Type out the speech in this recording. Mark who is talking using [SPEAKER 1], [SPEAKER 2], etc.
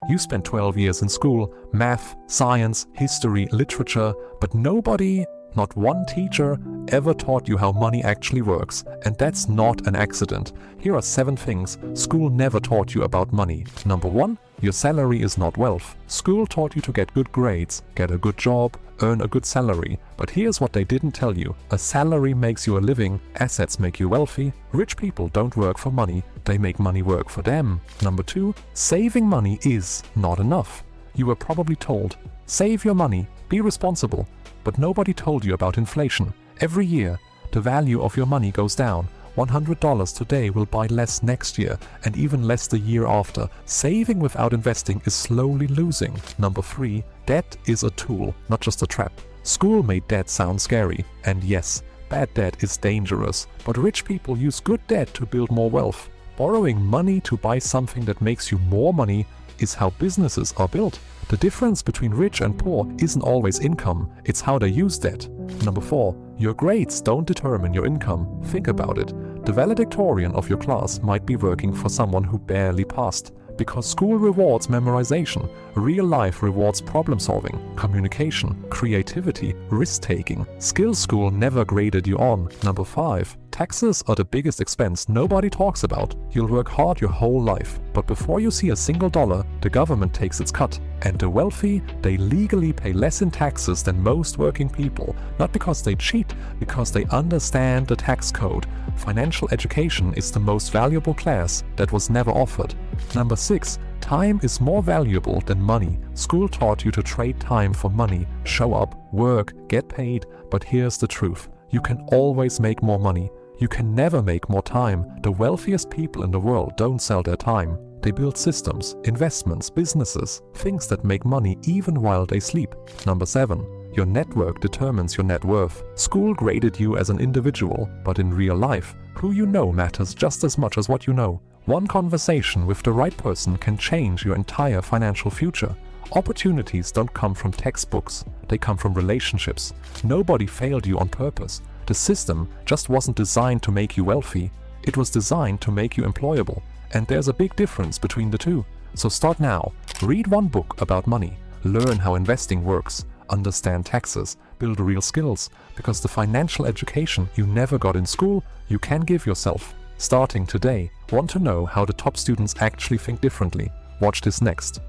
[SPEAKER 1] You spent 12 years in school, math, science, history, literature, but nobody, not one teacher, ever taught you how money actually works. And that's not an accident. Here are 7 things school never taught you about money. Number 1, your salary is not wealth. School taught you to get good grades, get a good job, earn a good salary. But here's what they didn't tell you. A salary makes you a living, assets make you wealthy. Rich people don't work for money, they make money work for them. Number 2, saving money is not enough. You were probably told, save your money, be responsible. But nobody told you about inflation. Every year, the value of your money goes down. $100 today will buy less next year, and even less the year after. Saving without investing is slowly losing. Number 3, debt is a tool, not just a trap. School made debt sound scary, and yes, bad debt is dangerous, but rich people use good debt to build more wealth. Borrowing money to buy something that makes you more money is how businesses are built. The difference between rich and poor isn't always income, it's how they use debt. Number 4, your grades don't determine your income. Think about it. The valedictorian of your class might be working for someone who barely passed. Because school rewards memorization, real life rewards problem solving, communication, creativity, risk-taking. Skill school never graded you on. Number 5, taxes are the biggest expense nobody talks about. You'll work hard your whole life, but before you see a single dollar, the government takes its cut. And the wealthy, they legally pay less in taxes than most working people, not because they cheat, because they understand the tax code. Financial education is the most valuable class that was never offered. Number 6, time is more valuable than money. School taught you to trade time for money, show up, work, get paid, but here's the truth. You can always make more money. You can never make more time. The wealthiest people in the world don't sell their time. They build systems, investments, businesses, things that make money even while they sleep. Number 7, your network determines your net worth. School graded you as an individual, but in real life, who you know matters just as much as what you know. One conversation with the right person can change your entire financial future. Opportunities don't come from textbooks, they come from relationships. Nobody failed you on purpose. The system just wasn't designed to make you wealthy, it was designed to make you employable. And there's a big difference between the two. So start now. Read one book about money. Learn how investing works. Understand taxes. Build real skills. Because the financial education you never got in school, you can give yourself. Starting today. Want to know how the top students actually think differently? Watch this next.